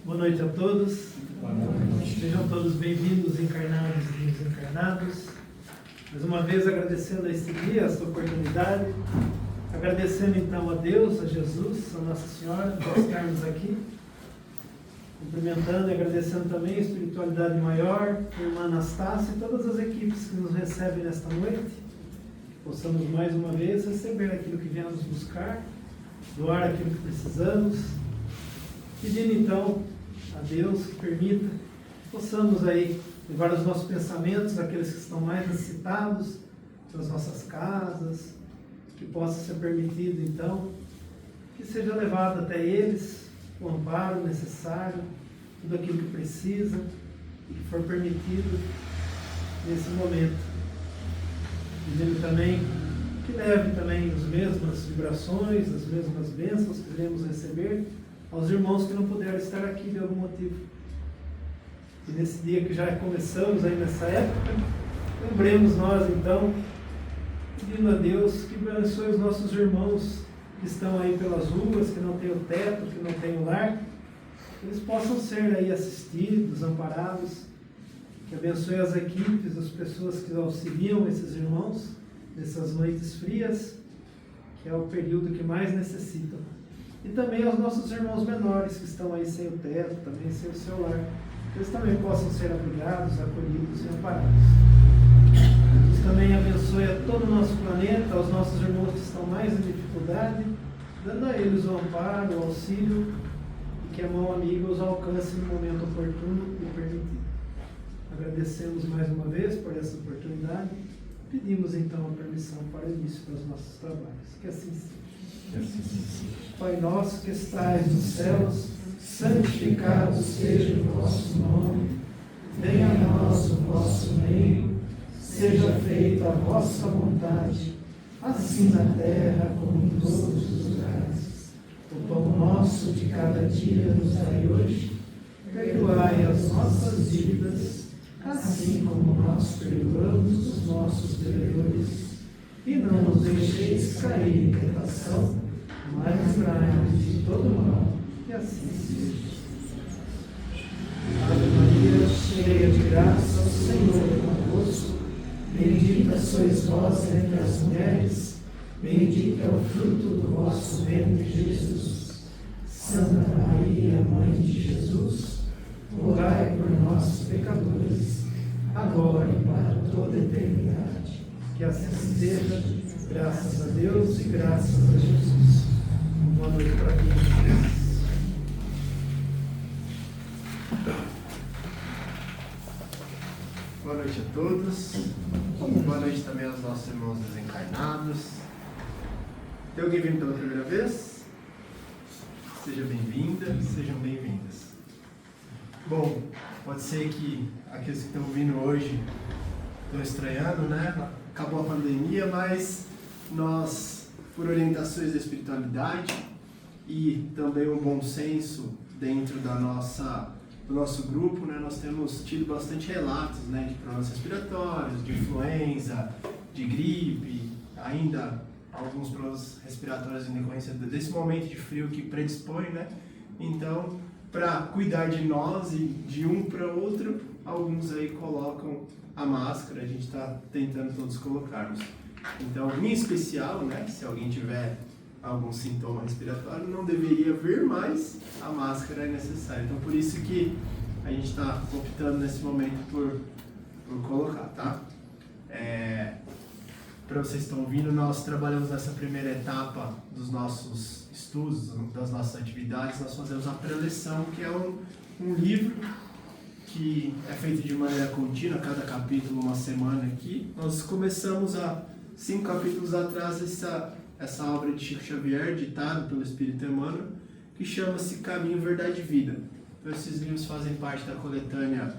Boa noite a todos. Boa noite. Sejam todos bem-vindos, encarnados e desencarnados. Mais uma vez agradecendo a este dia, esta oportunidade. Agradecendo então a Deus, a Jesus, a Nossa Senhora, por estarmos aqui. Cumprimentando e agradecendo também a espiritualidade maior, a irmã Anastácia e todas as equipes que nos recebem nesta noite. Que possamos mais uma vez receber aquilo que viemos buscar, doar aquilo que precisamos. Pedindo então a Deus que permita que possamos aí levar os nossos pensamentos àqueles que estão mais necessitados, nas nossas casas, que possa ser permitido então que seja levado até eles o amparo necessário, tudo aquilo que precisa e que for permitido nesse momento. Pedindo também que leve também as mesmas vibrações, as mesmas bênçãos que iremos receber aos irmãos que não puderam estar aqui de algum motivo. E nesse dia que já começamos aí nessa época, lembremos nós então, pedindo a Deus que abençoe os nossos irmãos que estão aí pelas ruas, que não têm o teto, que não têm o lar, que eles possam ser aí assistidos, amparados, que abençoe as equipes, as pessoas que auxiliam esses irmãos nessas noites frias, que é o período que mais necessitam. E também aos nossos irmãos menores que estão aí sem o teto, também sem o seu lar, que eles também possam ser abrigados, acolhidos e amparados. Deus também abençoe a todo o nosso planeta, aos nossos irmãos que estão mais em dificuldade, dando a eles o amparo, o auxílio, e que a mão amiga os alcance no momento oportuno e permitido. Agradecemos mais uma vez por essa oportunidade. Pedimos então a permissão para o início dos nossos trabalhos. Que assim seja. Pai nosso que estais nos céus, santificado seja o vosso nome. Venha a nós o vosso reino. Seja feita a vossa vontade, assim na terra como em todos os lugares. O pão nosso de cada dia nos dai hoje. Perdoai as nossas dívidas, assim como nós perdoamos os nossos devedores. E não nos deixeis cair em tentação, mas livrai-nos de todo mal, que assim seja. Ave Maria, cheia de graça, o Senhor é convosco. Bendita sois vós entre as mulheres, bendito é o fruto do vosso ventre, Jesus. Santa Maria, Mãe de Jesus, rogai por nós, pecadores, agora e para toda a eternidade. Que assim seja, graças a Deus e graças a Jesus. Boa noite para todos. Boa noite a todos. Boa noite também aos nossos irmãos desencarnados. Tem alguém vindo pela primeira vez? Seja bem-vinda, sejam bem-vindas. Bom, pode ser que aqueles que estão vindo hoje estão estranhando, né? Acabou a pandemia, mas nós, por orientações da espiritualidade e também o bom senso dentro do nosso grupo, né, nós temos tido bastante relatos, né, de problemas respiratórios, de influenza, de gripe, ainda alguns problemas respiratórios em decorrência desse momento de frio que predispõe, né? Então, para cuidar de nós e de um para outro, alguns aí colocam a máscara, a gente está tentando todos colocarmos. Então, em especial, né, se alguém tiver algum sintoma respiratório, não deveria vir, mas a máscara é necessária. Então, por isso que a gente está optando nesse momento por colocar, tá? Para vocês que estão ouvindo, nós trabalhamos nessa primeira etapa dos nossos estudos, das nossas atividades, nós fazemos a preleção, que é um livro que é feito de maneira contínua, cada capítulo uma semana aqui. Nós começamos há 5 capítulos atrás essa obra de Chico Xavier, ditada pelo Espírito Emmanuel, que chama-se Caminho, Verdade e Vida. Então, esses livros fazem parte da coletânea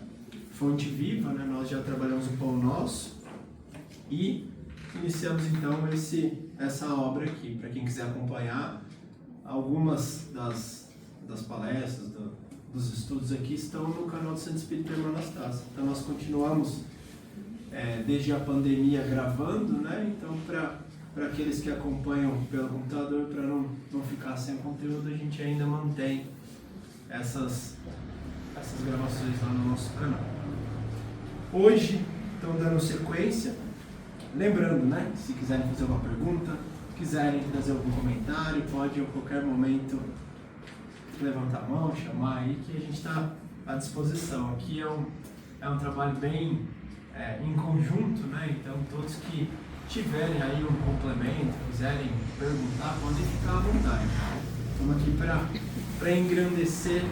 Fonte Viva, né? Nós já trabalhamos o Pão Nosso e iniciamos então essa obra aqui. Para quem quiser acompanhar, algumas das palestras, dos estudos aqui estão no canal do Santo Espírito Irmã Anastácia. Então nós continuamos desde a pandemia gravando, né? Então para aqueles que acompanham pelo computador, para não ficar sem conteúdo, a gente ainda mantém essas gravações lá no nosso canal. Hoje, estão dando sequência. Lembrando, né? Se quiserem fazer uma pergunta, quiserem trazer algum comentário, pode a qualquer momento levantar a mão, chamar aí, que a gente está à disposição. Aqui é um trabalho bem em conjunto, né? Então todos que tiverem aí um complemento, quiserem perguntar, podem ficar à vontade. Estamos aqui para engrandecer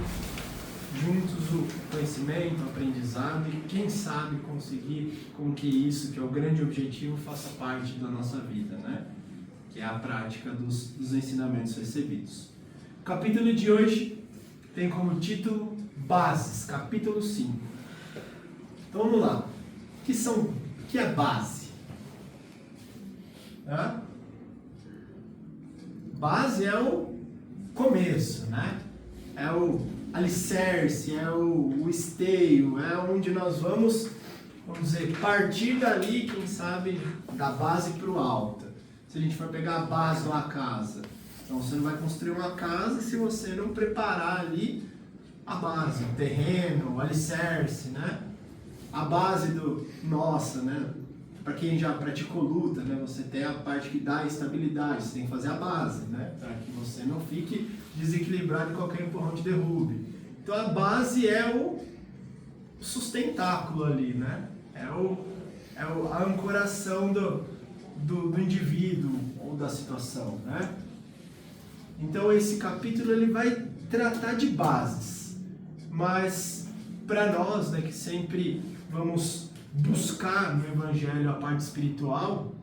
juntos o conhecimento, o aprendizado e quem sabe conseguir com que isso, que é o grande objetivo, faça parte da nossa vida, né? Que é a prática dos ensinamentos recebidos. O capítulo de hoje tem como título Bases, capítulo 5. Então vamos lá. O que é base? Base é o começo, né? É o alicerce, é o esteio, é onde nós vamos dizer, partir dali, quem sabe, da base para o alto. Se a gente for pegar a base de uma casa, então você não vai construir uma casa se você não preparar ali a base, o terreno, o alicerce, né? A base né? Para quem já praticou luta, né? Você tem a parte que dá estabilidade, você tem que fazer a base, né? Para que você não fique desequilibrado em qualquer empurrão de derrube. Então a base é o sustentáculo ali, né? É a ancoração do indivíduo ou da situação, né? Então esse capítulo ele vai tratar de bases, mas para nós, né, que sempre vamos buscar no Evangelho a parte espiritual,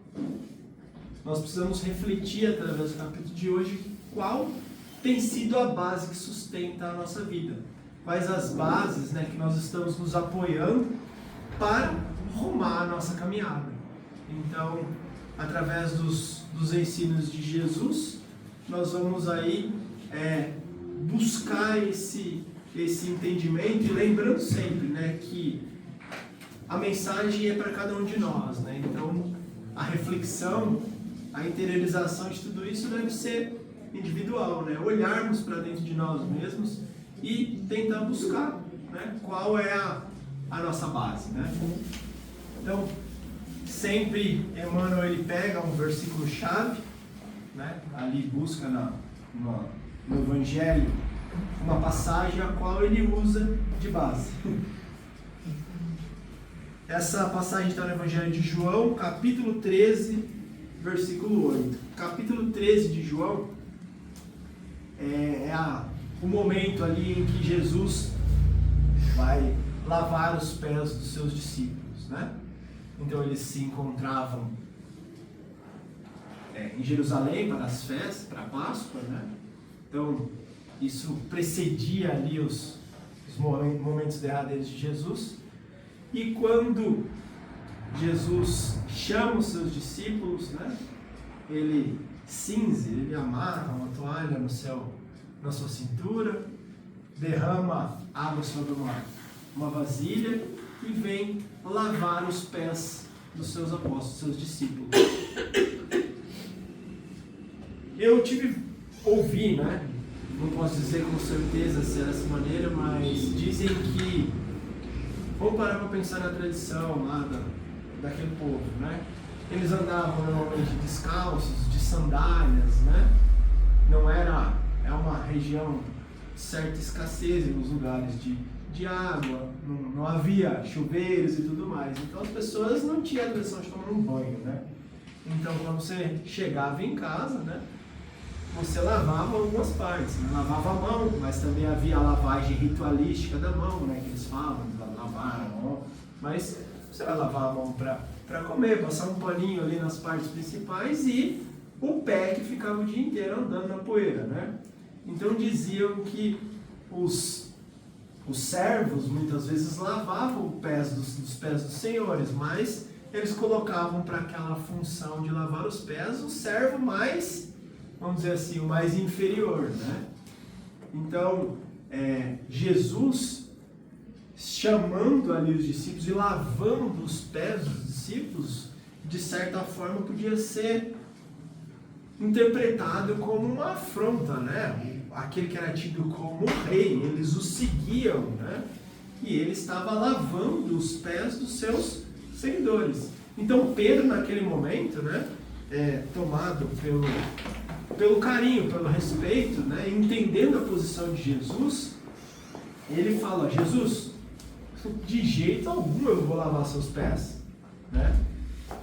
nós precisamos refletir através do capítulo de hoje qual tem sido a base que sustenta a nossa vida, quais as bases, né, que nós estamos nos apoiando para rumar a nossa caminhada. Então, através dos ensinos de Jesus, nós vamos aí buscar esse entendimento e lembrando sempre, né, que a mensagem é para cada um de nós, né? Então a reflexão, a interiorização de tudo isso deve ser individual, né? Olharmos para dentro de nós mesmos e tentar buscar, né, qual é a nossa base, né? Então sempre Emmanuel ele pega um versículo chave, né? Ali busca no Evangelho uma passagem a qual ele usa de base. Essa passagem está no Evangelho de João, capítulo 13, versículo 8. Capítulo 13 de João o momento ali em que Jesus vai lavar os pés dos seus discípulos, né? Então eles se encontravam em Jerusalém para as festas, para a Páscoa, né? Então isso precedia ali os momentos derradeiros de Jesus. E quando Jesus chama os seus discípulos, né, ele cinze, ele amarra uma toalha na sua cintura, derrama água sobre uma vasilha e vem lavar os pés dos seus apóstolos, dos seus discípulos. Eu ouvi, né, não posso dizer com certeza se é dessa maneira, mas dizem que, vamos parar para pensar na tradição lá daquele povo, né? Eles andavam normalmente descalços, de sandálias, né? É uma região de certa escassez nos lugares de água, não havia chuveiros e tudo mais. Então as pessoas não tinham a tradição de tomar um banho, né? Então quando você chegava em casa, né, você lavava algumas partes, né? Lavava a mão, mas também havia a lavagem ritualística da mão, né, que eles falam, lavar a mão, mas você vai lavar a mão para comer, passar um paninho ali nas partes principais e o pé que ficava o dia inteiro andando na poeira, né? Então diziam que os servos muitas vezes lavavam os pés dos pés dos senhores, mas eles colocavam para aquela função de lavar os pés o servo mais, vamos dizer assim, o mais inferior, né? Então Jesus chamando ali os discípulos e lavando os pés dos discípulos, de certa forma podia ser interpretado como uma afronta, né? aquele que era tido como rei, eles o seguiam, né? E ele estava lavando os pés dos seus seguidores. Então Pedro, naquele momento, né, tomado pelo carinho, pelo respeito, né, entendendo a posição de Jesus, ele fala: Jesus, de jeito algum eu vou lavar seus pés, né?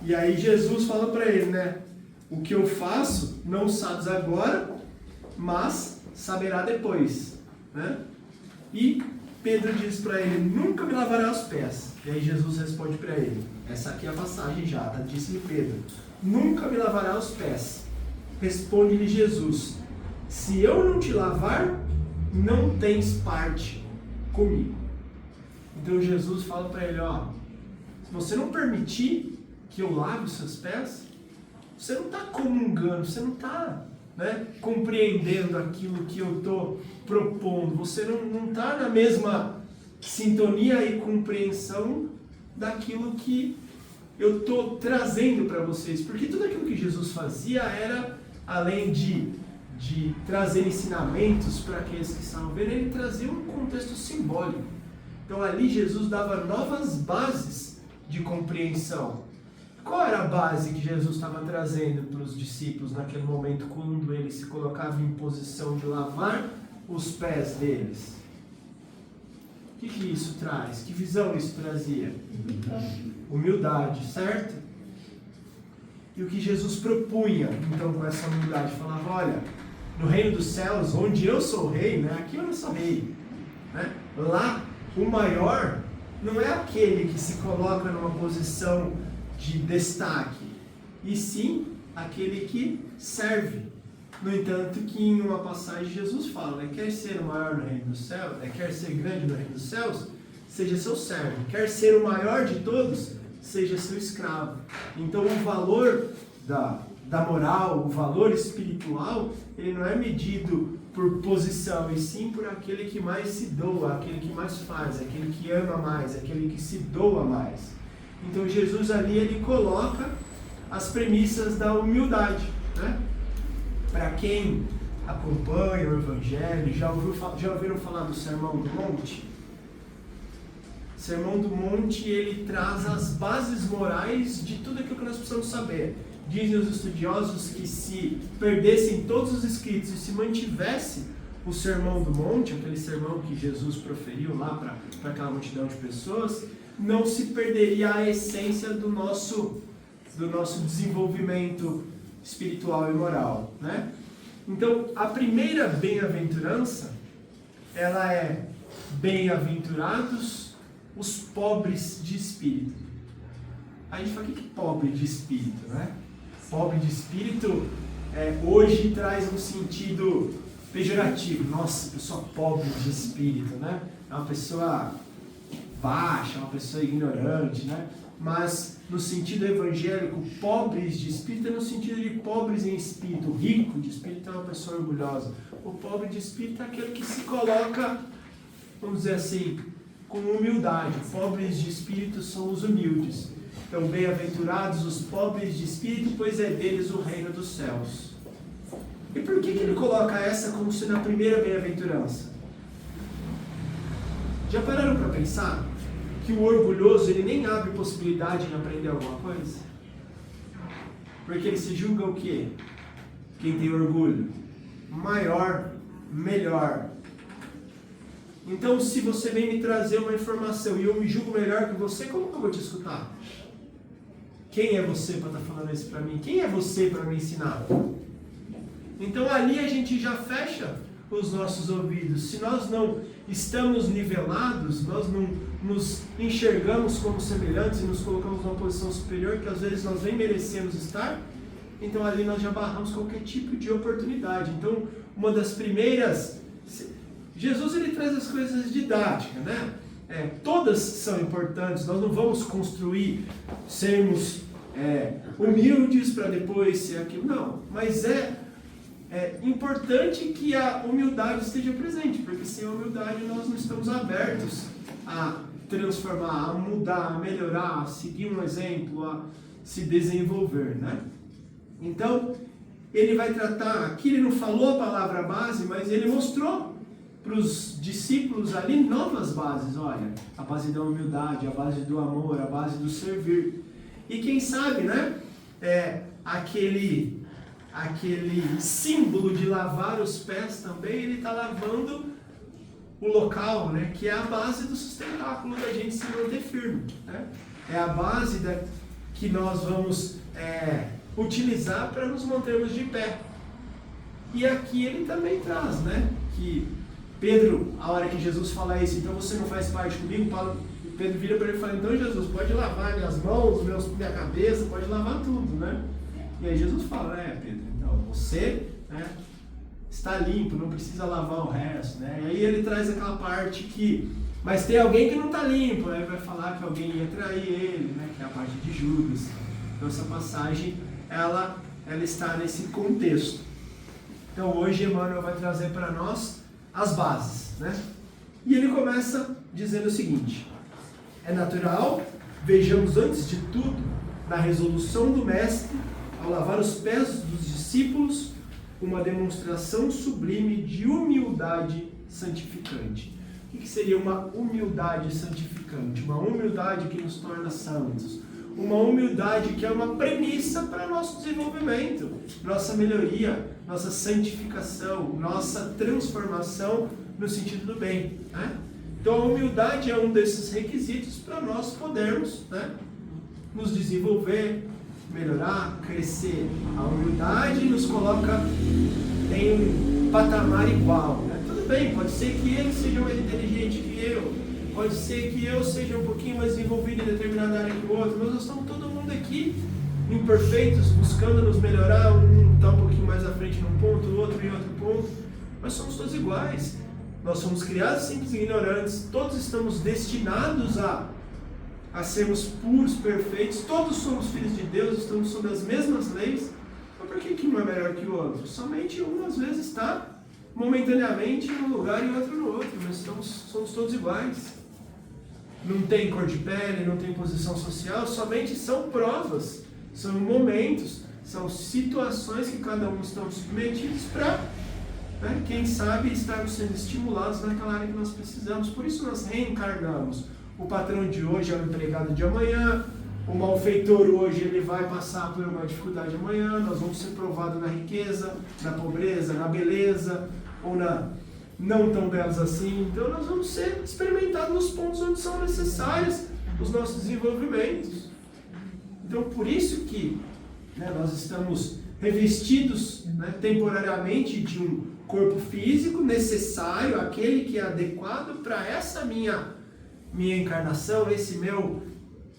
E aí Jesus fala para ele, né, o que eu faço não sabes agora, mas saberá depois, né? E Pedro diz para ele: nunca me lavará os pés. E aí Jesus responde para ele, essa aqui é a passagem já, tá? Disse-lhe Pedro: nunca me lavará os pés. Responde-lhe Jesus: se eu não te lavar, não tens parte comigo. Então Jesus fala para ele: ó, se você não permitir que eu lave os seus pés, você não está comungando, você não está, né, compreendendo aquilo que eu estou propondo, você não está na mesma sintonia e compreensão daquilo que eu estou trazendo para vocês. Porque tudo aquilo que Jesus fazia era, além de trazer ensinamentos para aqueles que estavam vendo, ele trazia um contexto simbólico. Então ali Jesus dava novas bases de compreensão. Qual era a base que Jesus estava trazendo para os discípulos naquele momento, quando ele se colocava em posição de lavar os pés deles? O que isso traz? Que visão isso trazia? Humildade, certo? E o que Jesus propunha, então, com essa humildade? Falava: olha, no reino dos céus, onde eu sou rei, né, aqui eu não sou rei, né? Lá, o maior não é aquele que se coloca numa posição de destaque, e sim aquele que serve. No entanto, que em uma passagem Jesus fala, né, quer ser o maior no reino dos céus, quer ser grande no reino dos céus, seja seu servo. Quer ser o maior de todos, seja seu escravo. Então o valor da moral, o valor espiritual, ele não é medido por posição, e sim por aquele que mais se doa, aquele que mais faz, aquele que ama mais, aquele que se doa mais. Então Jesus ali, ele coloca as premissas da humildade, né? Para quem acompanha o Evangelho, já ouviram falar do Sermão do Monte? O Sermão do Monte, ele traz as bases morais de tudo aquilo que nós precisamos saber. Dizem os estudiosos que se perdessem todos os escritos e se mantivesse o Sermão do Monte, aquele sermão que Jesus proferiu lá para aquela multidão de pessoas, não se perderia a essência do nosso desenvolvimento espiritual e moral, né? Então, a primeira bem-aventurança, ela é: bem-aventurados os pobres de espírito. Aí a gente fala: o que é pobre de espírito, né? Pobre de espírito hoje traz um sentido pejorativo. Nossa, pessoa pobre de espírito, né? É uma pessoa baixa, uma pessoa ignorante, né? Mas no sentido evangélico, pobres de espírito é no sentido de pobres em espírito. Rico de espírito é uma pessoa orgulhosa. O pobre de espírito é aquele que se coloca, vamos dizer assim, com humildade. Pobres de espírito são os humildes. Então, bem-aventurados os pobres de espírito, pois é deles o reino dos céus. E por que ele coloca essa como sendo a primeira bem-aventurança? Já pararam para pensar que o orgulhoso, ele nem abre possibilidade de aprender alguma coisa? Porque ele se julga o quê? Quem tem orgulho? Maior, melhor. Então, se você vem me trazer uma informação e eu me julgo melhor que você, como que eu vou te escutar? Quem é você para estar falando isso para mim? Quem é você para me ensinar? Então, ali a gente já fecha os nossos ouvidos. Se nós não estamos nivelados, nós não nos enxergamos como semelhantes e nos colocamos numa posição superior que às vezes nós nem merecemos estar, então ali nós já barramos qualquer tipo de oportunidade. Então, uma das primeiras... Jesus, ele traz as coisas didáticas, né? Todas são importantes, nós não vamos construir, sermos humildes para depois ser aquilo, não. Mas é importante que a humildade esteja presente, porque sem a humildade nós não estamos abertos a transformar, a mudar, a melhorar, a seguir um exemplo, a se desenvolver, né? Então, ele vai tratar, aqui ele não falou a palavra base, mas ele mostrou para os discípulos ali novas bases. Olha, a base da humildade, a base do amor, a base do servir. E quem sabe, né, aquele símbolo de lavar os pés também, ele está lavando o local, né, que é a base do sustentáculo da gente se manter firme, né? É a base que nós vamos utilizar para nos mantermos de pé. E aqui ele também traz, né, que Pedro, a hora que Jesus fala isso, então você não faz parte comigo, Pedro vira para ele e fala, então Jesus, pode lavar minhas mãos, minha cabeça, pode lavar tudo, né? E aí Jesus fala, Pedro, então você, né, está limpo, não precisa lavar o resto, né? E aí ele traz aquela parte que, mas tem alguém que não está limpo, aí vai falar que alguém ia trair ele, né? Que é a parte de Judas. Então essa passagem, ela está nesse contexto. Então hoje Emmanuel vai trazer para nós as bases, né? E ele começa dizendo o seguinte: é natural, vejamos antes de tudo, na resolução do Mestre, ao lavar os pés dos discípulos, uma demonstração sublime de humildade santificante. O que seria uma humildade santificante? Uma humildade que nos torna santos. Uma humildade que é uma premissa para nosso desenvolvimento, nossa melhoria, nossa santificação, nossa transformação no sentido do bem, né? Então a humildade é um desses requisitos para nós podermos, né, nos desenvolver, melhorar, crescer. A humildade nos coloca em um patamar igual, né? Tudo bem, pode ser que ele seja mais inteligente que eu, pode ser que eu seja um pouquinho mais envolvido em determinada área que o outro, mas nós estamos todo mundo aqui imperfeitos, buscando nos melhorar, um está um pouquinho mais à frente num ponto, o outro em outro ponto, mas somos todos iguais. Nós somos criados simples e ignorantes, todos estamos destinados a sermos puros, perfeitos, todos somos filhos de Deus, estamos sob as mesmas leis. Então por que um é melhor que o outro? Somente um às vezes está momentaneamente em um lugar e outro no outro, mas somos todos iguais. Não tem cor de pele, não tem posição social, somente são provas, são momentos, são situações que cada um estamos submetidos para, né, quem sabe, estarmos sendo estimulados naquela área que nós precisamos. Por isso nós reencarnamos. O patrão de hoje é o empregado de amanhã, o malfeitor hoje ele vai passar por uma dificuldade amanhã, nós vamos ser provados na riqueza, na pobreza, na beleza, ou na não tão belos assim. Então nós vamos ser experimentados nos pontos onde são necessários os nossos desenvolvimentos. Então por isso que, né, nós estamos revestidos, né, temporariamente de um corpo físico necessário, aquele que é adequado para essa minha encarnação, esse meu,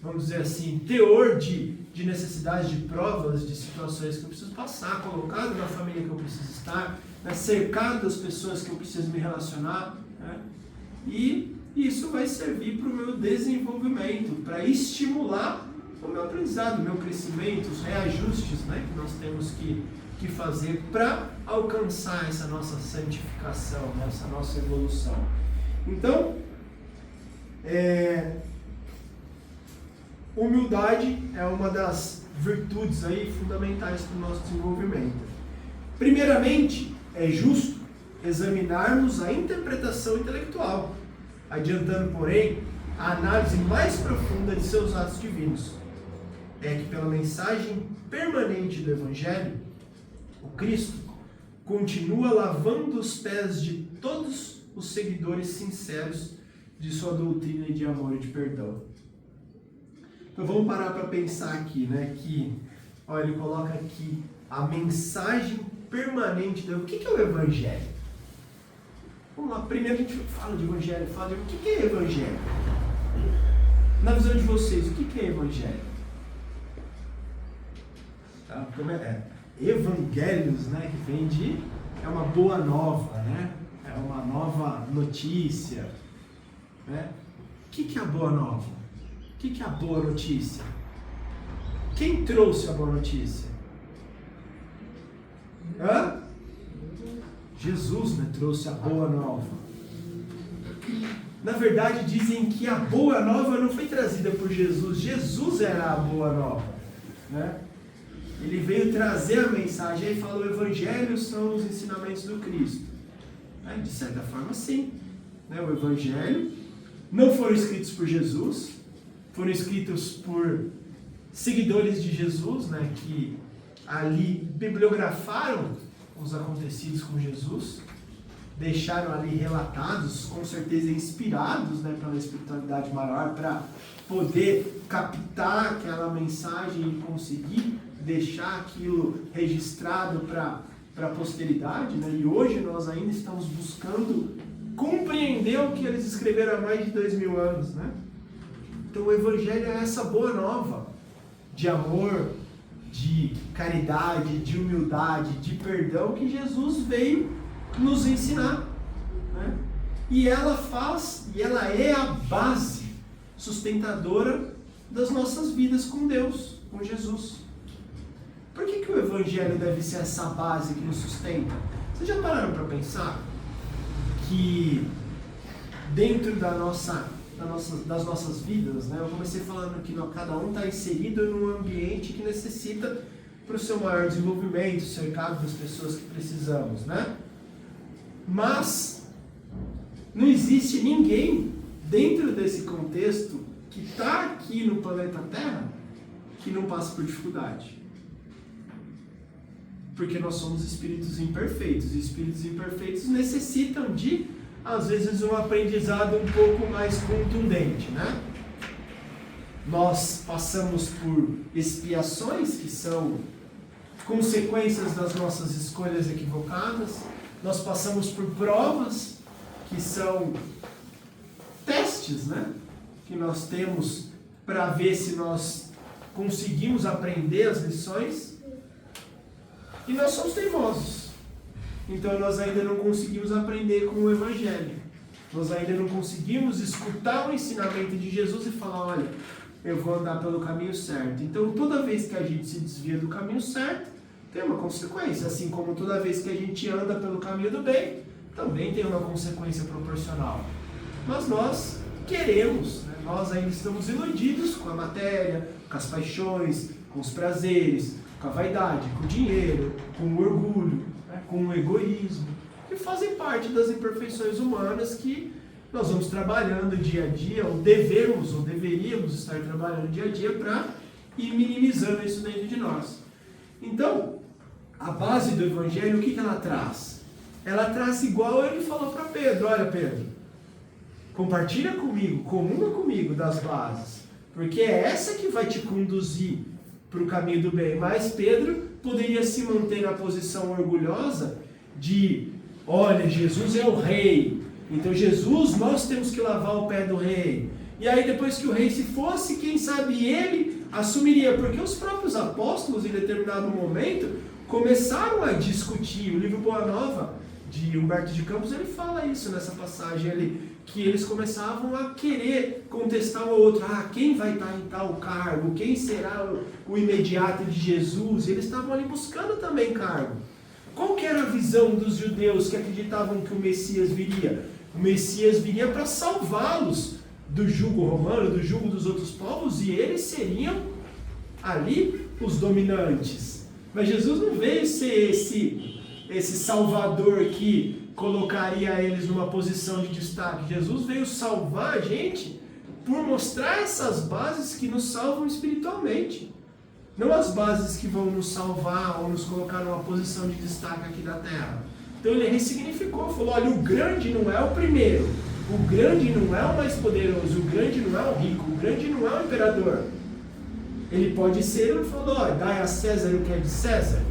vamos dizer assim, teor de necessidade, de provas, de situações que eu preciso passar, colocado na família que eu preciso estar, né, cercado das pessoas que eu preciso me relacionar, né, e isso vai servir para o meu desenvolvimento, para estimular o meu aprendizado, o meu crescimento, os reajustes, né, que nós temos que fazer para alcançar essa nossa santificação, essa nossa evolução. Então, humildade é uma das virtudes aí fundamentais para o nosso desenvolvimento. Primeiramente, é justo examinarmos a interpretação intelectual, adiantando, porém, a análise mais profunda de seus atos divinos. É que pela mensagem permanente do Evangelho, o Cristo continua lavando os pés de todos os seguidores sinceros de sua doutrina de amor e de perdão. Então vamos parar para pensar aqui, né, que, olha, ele coloca aqui a mensagem permanente do... O que é o Evangelho? Vamos lá, primeiro a gente fala de Evangelho, fala de o que é Evangelho? Na visão de vocês, o que é Evangelho? Tá? Evangelhos, né, que vem de... é uma boa nova, né? É uma nova notícia, né? O que é a boa nova? O que é a boa notícia? Quem trouxe a boa notícia? Jesus, né, trouxe a boa nova. Na verdade, dizem que a boa nova não foi trazida por Jesus. Jesus era a boa nova, né? Ele veio trazer a mensagem. Ele fala, o Evangelho são os ensinamentos do Cristo. De certa forma, sim. O Evangelho não foram escritos por Jesus, foram escritos por seguidores de Jesus, que ali bibliografaram os acontecidos com Jesus, deixaram ali relatados, com certeza inspirados pela espiritualidade maior, para poder captar aquela mensagem e conseguir deixar aquilo registrado para a posteridade, E hoje nós ainda estamos buscando compreender o que eles escreveram há mais de 2000 anos, Então o Evangelho é essa boa nova de amor, de caridade, de humildade, de perdão que Jesus veio nos ensinar, E ela é a base sustentadora das nossas vidas com Deus, com Jesus. Por que o Evangelho deve ser essa base que nos sustenta? Vocês já pararam para pensar que dentro das nossas vidas, eu comecei falando que cada um está inserido num ambiente que necessita para o seu maior desenvolvimento, cercado das pessoas que precisamos, Mas não existe ninguém dentro desse contexto que está aqui no planeta Terra que não passe por dificuldade. Porque nós somos espíritos imperfeitos, e espíritos imperfeitos necessitam de, às vezes, um aprendizado um pouco mais contundente, Nós passamos por expiações que são consequências das nossas escolhas equivocadas, nós passamos por provas que são testes, que nós temos para ver se nós conseguimos aprender as lições, e nós somos teimosos. Então nós ainda não conseguimos aprender com o Evangelho. Nós ainda não conseguimos escutar o ensinamento de Jesus e falar, olha, eu vou andar pelo caminho certo. Então toda vez que a gente se desvia do caminho certo, tem uma consequência. Assim como toda vez que a gente anda pelo caminho do bem, também tem uma consequência proporcional. Mas nós queremos, nós ainda estamos iludidos com a matéria, com as paixões, com os prazeres, com a vaidade, com o dinheiro, com o orgulho, com o egoísmo, que fazem parte das imperfeições humanas que nós vamos trabalhando dia a dia, ou deveríamos estar trabalhando dia a dia para ir minimizando isso dentro de nós. Então, a base do Evangelho, o que ela traz? Ela traz igual ele falou para Pedro, olha Pedro, compartilha comigo, comunga comigo das bases, porque é essa que vai te conduzir para o caminho do bem. Mas Pedro poderia se manter na posição orgulhosa de, olha, Jesus é o rei, então Jesus, nós temos que lavar o pé do rei. E aí depois que o rei se fosse, quem sabe ele assumiria, porque os próprios apóstolos em determinado momento começaram a discutir. O livro Boa Nova de Humberto de Campos, ele fala isso nessa passagem ali, que eles começavam a querer contestar o outro, quem vai estar em tal cargo, quem será o imediato de Jesus. Eles estavam ali buscando também cargo. Qual que era a visão dos judeus que acreditavam que o Messias viria? O Messias viria para salvá-los do jugo romano, do jugo dos outros povos, e eles seriam ali os dominantes. Mas Jesus não veio ser esse salvador que colocaria eles numa posição de destaque. Jesus veio salvar a gente por mostrar essas bases que nos salvam espiritualmente. Não as bases que vão nos salvar ou nos colocar numa posição de destaque aqui da terra. Então ele ressignificou, falou, olha, o grande não é o primeiro, o grande não é o mais poderoso, o grande não é o rico, o grande não é o imperador. Ele pode ser, ele falou, olha, dai a César o que é de César.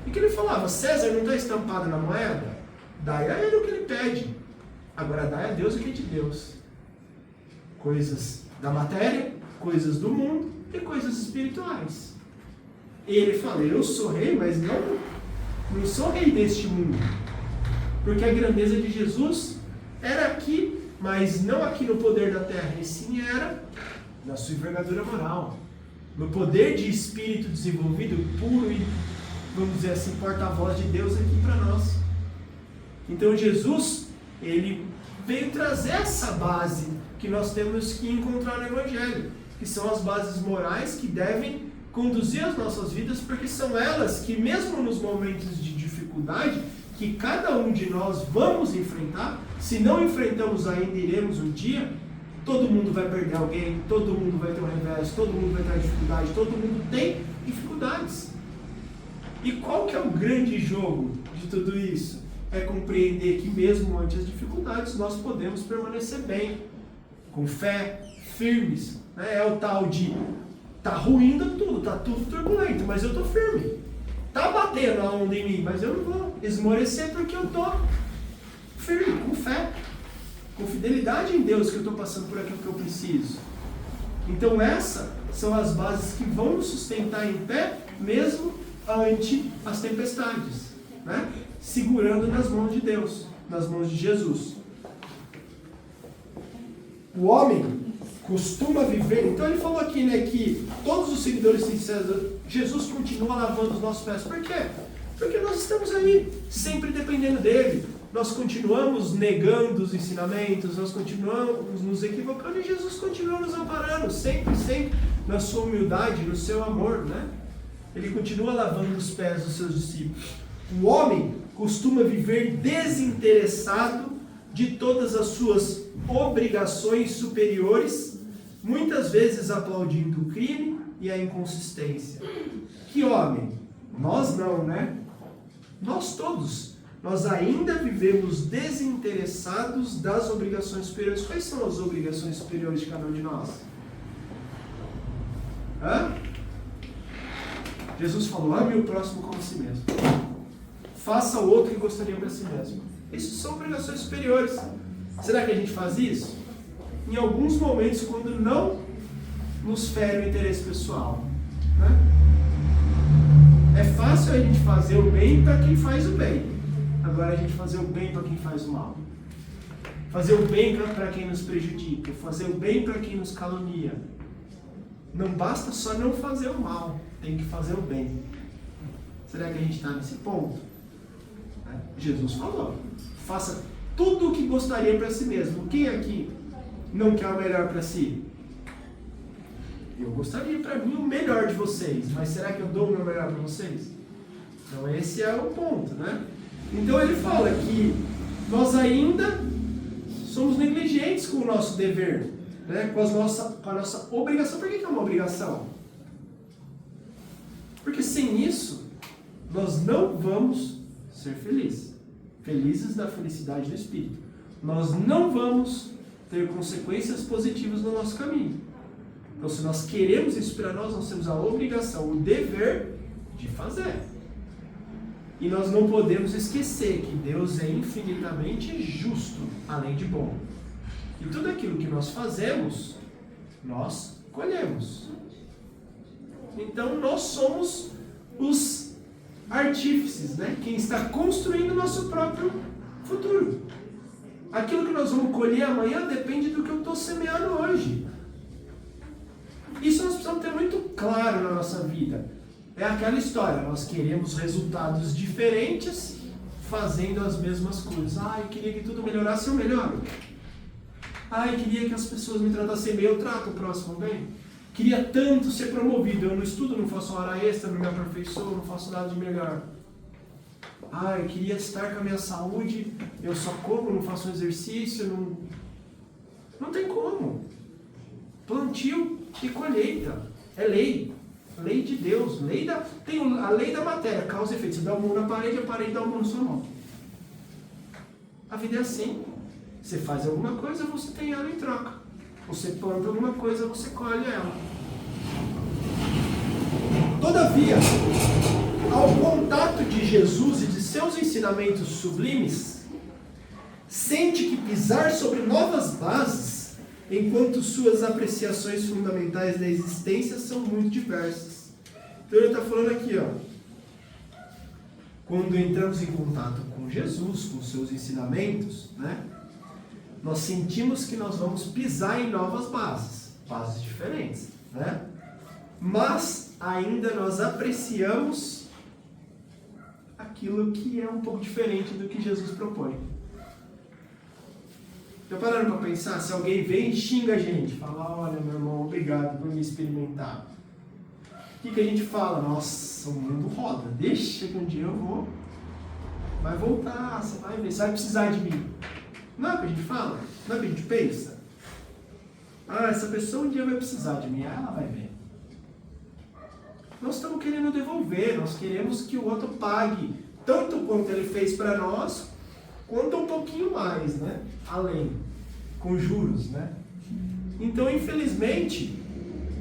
E que ele falava, César não está estampado na moeda? Dai a ele o que ele pede. Agora dai a Deus o que é de Deus. Coisas da matéria, coisas do mundo e coisas espirituais. E ele fala, eu sou rei, mas não sou rei deste mundo. Porque a grandeza de Jesus era aqui, mas não aqui no poder da terra, e sim era na sua envergadura moral. No poder de espírito desenvolvido, puro e, vamos dizer assim, porta-voz de Deus aqui para nós. Então Jesus, ele veio trazer essa base que nós temos que encontrar no Evangelho, que são as bases morais que devem conduzir as nossas vidas, porque são elas que, mesmo nos momentos de dificuldade, que cada um de nós vamos enfrentar, se não enfrentamos ainda, iremos um dia, todo mundo vai perder alguém, todo mundo vai ter um revés, todo mundo vai ter dificuldade, todo mundo tem dificuldades. E qual que é o grande jogo de tudo isso? É compreender que mesmo ante as dificuldades, nós podemos permanecer bem, com fé, firmes. Né? É o tal de, tá ruindo tudo, tá tudo turbulento, mas eu tô firme. Tá batendo a onda em mim, mas eu não vou esmorecer porque eu tô firme, com fé, com fidelidade em Deus, que eu tô passando por aquilo que eu preciso. Então essas são as bases que vão nos sustentar em pé, mesmo ante as tempestades, né? Segurando nas mãos de Deus, nas mãos de Jesus. O homem costuma viver, então ele falou aqui, né, que todos os seguidores sinceros, Jesus continua lavando os nossos pés. Por quê? Porque nós estamos aí, sempre dependendo dele. Nós continuamos negando os ensinamentos, nós continuamos nos equivocando e Jesus continua nos amparando, sempre, sempre, na sua humildade, no seu amor, né? Ele continua lavando os pés dos seus discípulos. O homem costuma viver desinteressado de todas as suas obrigações superiores, muitas vezes aplaudindo o crime e a inconsistência. Que homem? Nós não, né? Nós todos. Nós ainda vivemos desinteressados das obrigações superiores. Quais são as obrigações superiores de cada um de nós? Jesus falou, ame o próximo como a si mesmo. Faça o outro que gostaria para si mesmo. Isso são obrigações superiores. Será que a gente faz isso? Em alguns momentos, quando não nos fere o interesse pessoal. Né? É fácil a gente fazer o bem para quem faz o bem. Agora a gente fazer o bem para quem faz o mal. Fazer o bem para quem nos prejudica. Fazer o bem para quem nos calunia. Não basta só não fazer o mal. Tem que fazer o bem. Será que a gente está nesse ponto? Jesus falou. Faça tudo o que gostaria para si mesmo. Quem aqui não quer o melhor para si? Eu gostaria para mim o melhor de vocês. Mas será que eu dou o meu melhor para vocês? Então esse é o ponto, né? Então ele fala que nós ainda somos negligentes com o nosso dever, né? com a nossa obrigação. Por que é uma obrigação? Porque sem isso, nós não vamos ser felizes. Felizes da felicidade do Espírito. Nós não vamos ter consequências positivas no nosso caminho. Então, se nós queremos isso para nós, nós temos a obrigação, o dever de fazer. E nós não podemos esquecer que Deus é infinitamente justo, além de bom. E tudo aquilo que nós fazemos, nós colhemos. Então, nós somos os artífices, né? Quem está construindo o nosso próprio futuro. Aquilo que nós vamos colher amanhã depende do que eu estou semeando hoje. Isso nós precisamos ter muito claro na nossa vida. É aquela história, nós queremos resultados diferentes fazendo as mesmas coisas. Eu queria que tudo melhorasse, eu melhoro. Eu queria que as pessoas me tratassem bem, eu trato o próximo bem. Queria tanto ser promovido, eu não estudo, não faço hora extra, não me aperfeiçoo, não faço nada de melhor. Eu queria estar com a minha saúde, eu só como, não faço exercício, não tem como. Plantio e colheita, é lei. Lei de Deus, tem a lei da matéria, causa e efeito. Você dá um murro na parede, a parede dá um murro na sua mão. A vida é assim. Você faz alguma coisa, você tem ela em troca. Você planta alguma coisa, você colhe ela. Todavia, ao contato de Jesus e de seus ensinamentos sublimes, sente que pisar sobre novas bases, enquanto suas apreciações fundamentais da existência são muito diversas. Então ele está falando aqui, quando entramos em contato com Jesus, com seus ensinamentos, né, nós sentimos que nós vamos pisar em novas bases diferentes, né? Mas ainda nós apreciamos aquilo que é um pouco diferente do que Jesus propõe. Já pararam para pensar? Se alguém vem e xinga a gente, fala, olha meu irmão, obrigado por me experimentar. o que a gente fala? Nossa, o mundo roda, deixa que um dia eu vou, vai voltar, você vai ver, você vai precisar de mim. Não é o que a gente fala? Não é o que a gente pensa? Ah, essa pessoa um dia vai precisar de mim, ela vai ver. Nós estamos querendo devolver, nós queremos que o outro pague tanto quanto ele fez para nós, quanto um pouquinho mais, né? Além, com juros, né? Então, infelizmente,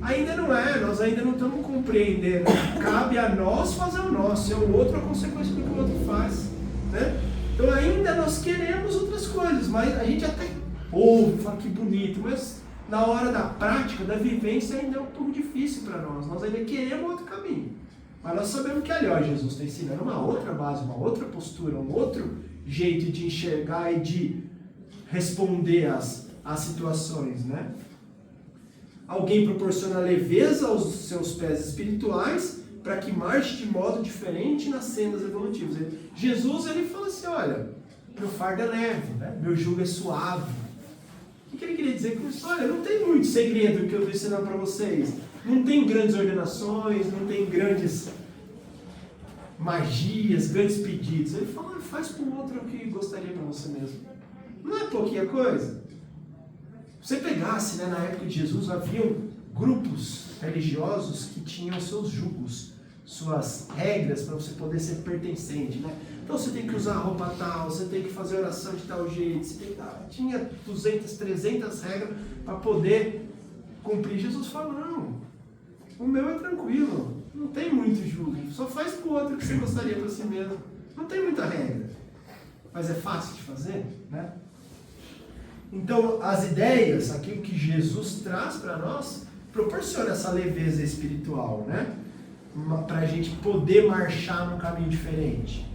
ainda não é, nós ainda não estamos compreendendo. Cabe a nós fazer o nosso, é o outro a consequência do que o outro faz, né? Então, ainda nós queremos outras coisas, mas a gente até ouve, fala que bonito, mas na hora da prática, da vivência, ainda é um pouco difícil para nós. Nós ainda queremos outro caminho. Mas nós sabemos que ali, ó, Jesus está ensinando uma outra base, uma outra postura, um outro jeito de enxergar e de responder às situações, né? Alguém proporciona leveza aos seus pés espirituais para que marche de modo diferente nas sendas evolutivas. Jesus, ele fala assim, olha, meu fardo é leve, né? Meu jugo é suave. O que ele queria dizer com isso? Olha, não tem muito segredo que eu estou ensinando para vocês. Não tem grandes ordenações, não tem grandes magias, grandes pedidos. Ele fala, faz para o outro o que gostaria para você mesmo. Não é pouquinha coisa. Se você pegasse, né, na época de Jesus, haviam grupos religiosos que tinham seus jugos, suas regras para você poder ser pertencente, né? Então você tem que usar roupa tal, você tem que fazer oração de tal jeito, você tem que... tinha 200, 300 regras para poder cumprir. Jesus fala, não, o meu é tranquilo, não tem muito jugo, só faz para o outro o que você gostaria para si mesmo, não tem muita regra, mas é fácil de fazer, né? Então as ideias, aquilo que Jesus traz para nós, proporciona essa leveza espiritual, né? Para a gente poder marchar num caminho diferente.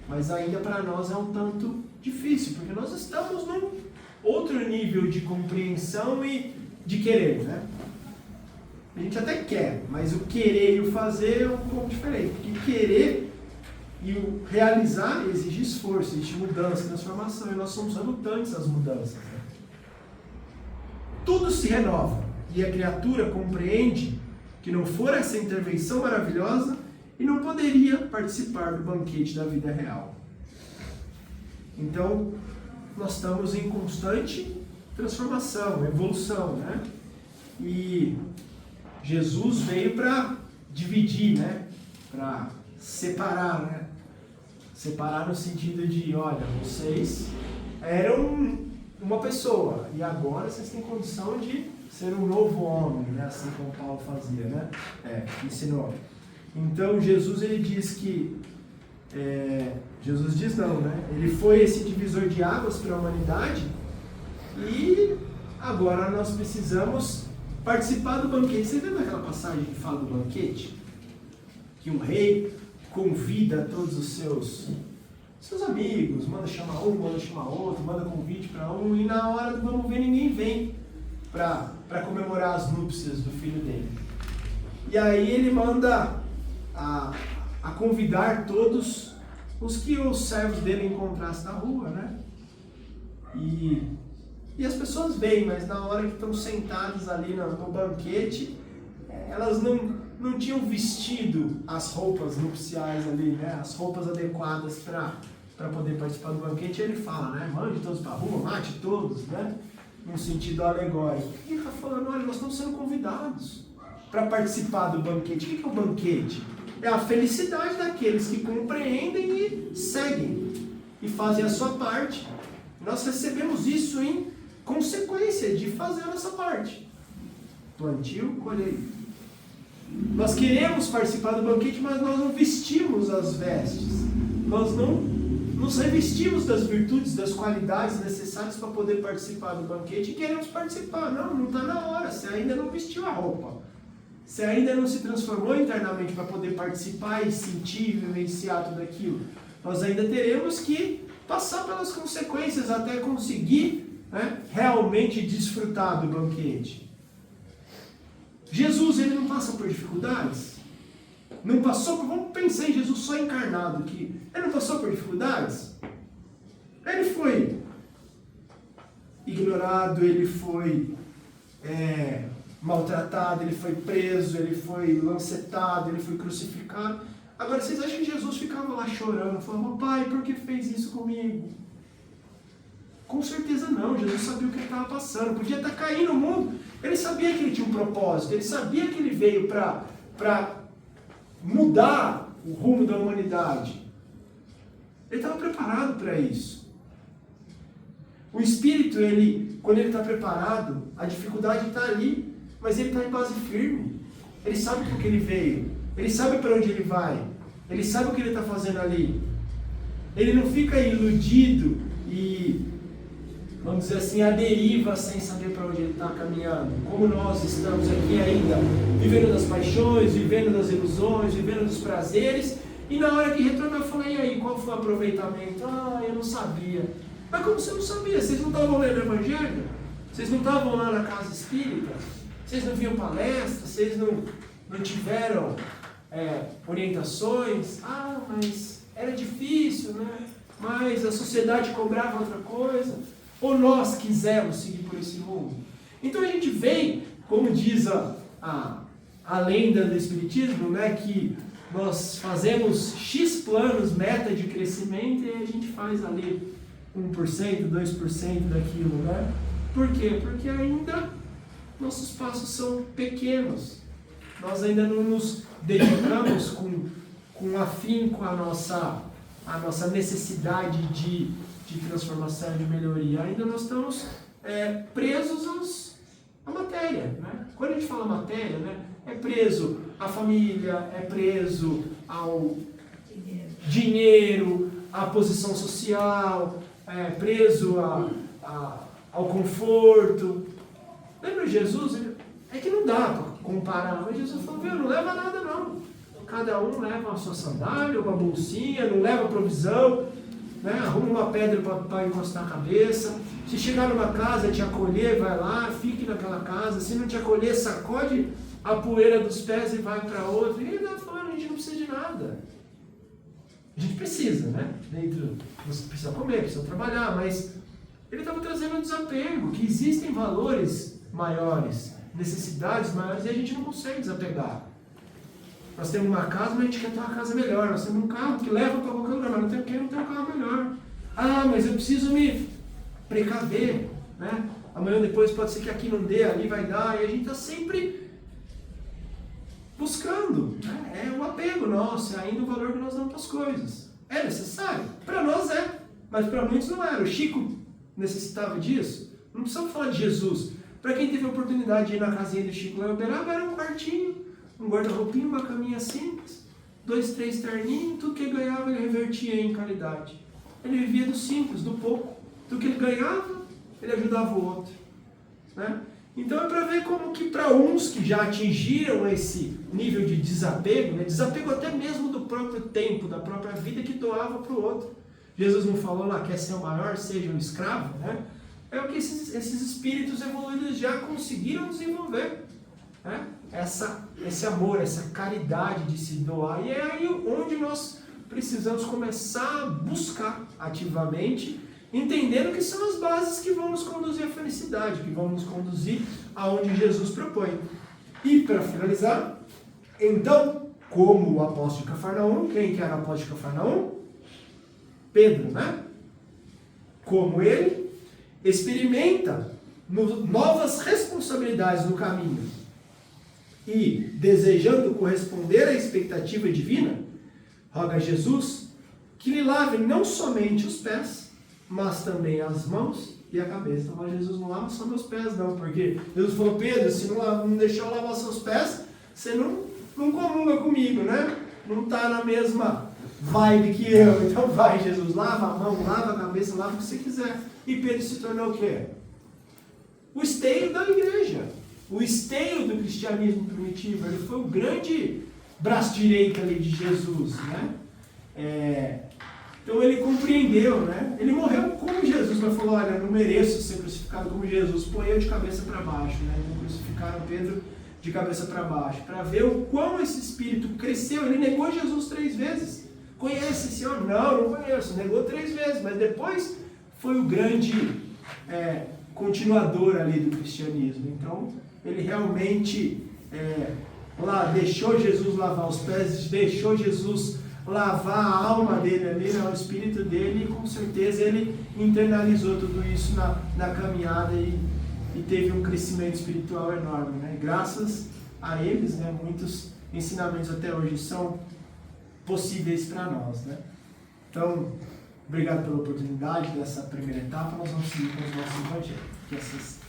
Mas ainda para nós é um tanto difícil, porque nós estamos num outro nível de compreensão e de querer, né? A gente até quer, mas o querer e o fazer é um pouco diferente. Porque querer e o realizar exige esforço, exige mudança, transformação, e nós somos relutantes às mudanças, né? Tudo se renova, e a criatura compreende que não for essa intervenção maravilhosa e não poderia participar do banquete da vida real. Então, nós estamos em constante transformação, evolução, né? E Jesus veio para dividir, né? Para separar, né? Separar no sentido de, olha, vocês eram uma pessoa e agora vocês têm condição de ser um novo homem, né? Assim como Paulo fazia, né? Ensinou. Então Jesus, ele diz que Jesus diz não, né? Ele foi esse divisor de águas para a humanidade e agora nós precisamos participar do banquete. Você lembra aquela passagem que fala do banquete? Que um rei convida todos os seus amigos, manda chamar um, manda chamar outro, manda convite para um, e na hora do vamos ver ninguém vem para comemorar as núpcias do filho dele. E aí ele manda a convidar todos os que os servos dele encontrassem na rua, né? E as pessoas vêm, mas na hora que estão sentadas ali no banquete, elas não tinham vestido as roupas nupciais ali, né? As roupas adequadas para poder participar do banquete. E ele fala, né? Mande todos para a rua, mate todos, né? Num sentido alegórico. E ele está falando, olha, nós estamos sendo convidados para participar do banquete. O que é o banquete? É a felicidade daqueles que compreendem e seguem e fazem a sua parte. Nós recebemos isso em consequência de fazer a nossa parte. Plantio, colheita. Nós queremos participar do banquete, mas nós não vestimos as vestes. Nós não nos revestimos das virtudes, das qualidades necessárias para poder participar do banquete e queremos participar. Não está na hora, você ainda não vestiu a roupa. Você ainda não se transformou internamente para poder participar e sentir e vivenciar tudo aquilo. Nós ainda teremos que passar pelas consequências até conseguir, né, realmente desfrutar do banquete. Jesus, ele não passa por dificuldades? Não passou por... Vamos pensar em Jesus só encarnado aqui. Ele não passou por dificuldades? Ele foi ignorado, ele foi maltratado, ele foi preso, ele foi lancetado, ele foi crucificado. Agora, vocês acham que Jesus ficava lá chorando, falando, pai, por que fez isso comigo? Com certeza não, Jesus sabia o que ele estava passando, podia estar caindo no mundo, ele sabia que ele tinha um propósito, ele sabia que ele veio para mudar o rumo da humanidade. Ele estava preparado para isso. O Espírito, quando ele está preparado, a dificuldade está ali, mas ele está em base firme. Ele sabe por que ele veio, ele sabe para onde ele vai, ele sabe o que ele está fazendo ali. Ele não fica iludido e, vamos dizer assim, à deriva sem saber para onde ele está caminhando. Como nós estamos aqui ainda, vivendo das paixões, vivendo das ilusões, vivendo dos prazeres, e na hora que retornou eu falei, e aí, qual foi o aproveitamento? Eu não sabia. Mas como você não sabia? Vocês não estavam lendo o Evangelho? Vocês não estavam lá na casa espírita? Vocês não viam palestras? Vocês não tiveram orientações? Mas era difícil, né? Mas a sociedade cobrava outra coisa. Ou nós quisemos seguir por esse rumo? Então a gente vem, como diz a lenda do Espiritismo, né, que nós fazemos X planos, meta de crescimento, e a gente faz ali 1%, 2% daquilo, né? Por quê? Porque ainda nossos passos são pequenos. Nós ainda não nos dedicamos com afinco à nossa necessidade de transformação, de melhoria. Ainda nós estamos presos à matéria, né? Quando a gente fala matéria, né, é preso à família, é preso ao dinheiro, à posição social, é preso ao conforto. Lembra Jesus? É que não dá para comparar, mas Jesus falou, não leva nada não. Cada um leva a sua sandália, uma bolsinha, não leva provisão, né? Arruma uma pedra para encostar a cabeça. Se chegar numa casa, te acolher, vai lá, fique naquela casa. Se não te acolher, sacode a poeira dos pés e vai para outra. E ele está falando, a gente não precisa de nada. A gente precisa, né? Você precisa comer, precisa trabalhar, mas ele estava trazendo um desapego, que existem valores maiores, necessidades maiores, e a gente não consegue desapegar. Nós temos uma casa, mas a gente quer ter uma casa melhor. Nós temos um carro que leva para qualquer lugar, mas não tem quem não tem um carro melhor. Mas eu preciso me precaver, né? Amanhã depois pode ser que aqui não dê, ali vai dar, e a gente está sempre buscando, né? É um apego nosso, é ainda o valor que nós damos para as coisas. É necessário? Para nós é, mas para muitos não era. O Chico necessitava disso. Não precisamos falar de Jesus. Para quem teve a oportunidade de ir na casinha do Chico lá em Uberaba, era um quartinho, um guarda-roupinho, uma caminha simples, 2, 3 terninhos, tudo que ele ganhava ele revertia em caridade. Ele vivia do simples, do pouco. Tudo que ele ganhava, ele ajudava o outro, né? Então é para ver como que para uns que já atingiram esse nível de desapego, né? Desapego até mesmo do próprio tempo, da própria vida que doava para o outro. Jesus não falou lá, quer ser o maior, seja um escravo, né? É o que esses espíritos evoluídos já conseguiram desenvolver, né? Esse amor, essa caridade de se doar. E é aí onde nós precisamos começar a buscar ativamente, entendendo que são as bases que vão nos conduzir à felicidade, que vão nos conduzir aonde Jesus propõe. E para finalizar, então, como o apóstolo de Cafarnaum, quem que era o apóstolo de Cafarnaum? Pedro, né? Como ele experimenta novas responsabilidades no caminho e desejando corresponder à expectativa divina, roga a Jesus que lhe lave não somente os pés, mas também as mãos e a cabeça. Mas Jesus não lava só meus pés não, porque Jesus falou, Pedro, se não deixar eu lavar seus pés, você não comunga comigo, né? Não está na mesma vibe que eu. Então vai, Jesus, lava a mão, lava a cabeça, lava o que você quiser. E Pedro se tornou o quê? O esteio da igreja, o esteio do cristianismo primitivo. Ele foi o grande braço direito ali de Jesus, né? Então ele compreendeu, né? Ele morreu como Jesus, mas falou, olha, não mereço ser crucificado como Jesus, põe eu de cabeça para baixo, né? Então crucificaram Pedro de cabeça para baixo, para ver o quão esse espírito cresceu. Ele negou Jesus 3 vezes. Conhece esse homem? Não conheço. Negou 3 vezes, mas depois foi o grande continuador ali do cristianismo. Então, ele realmente lá deixou Jesus lavar os pés, deixou Jesus lavar a alma dele ali, né, o espírito dele, e com certeza ele internalizou tudo isso na caminhada e teve um crescimento espiritual enorme, né? Graças a eles, né, muitos ensinamentos até hoje são possíveis para nós, né? Então, obrigado pela oportunidade dessa primeira etapa. Nós vamos seguir com os nossos evangelhos. Que essas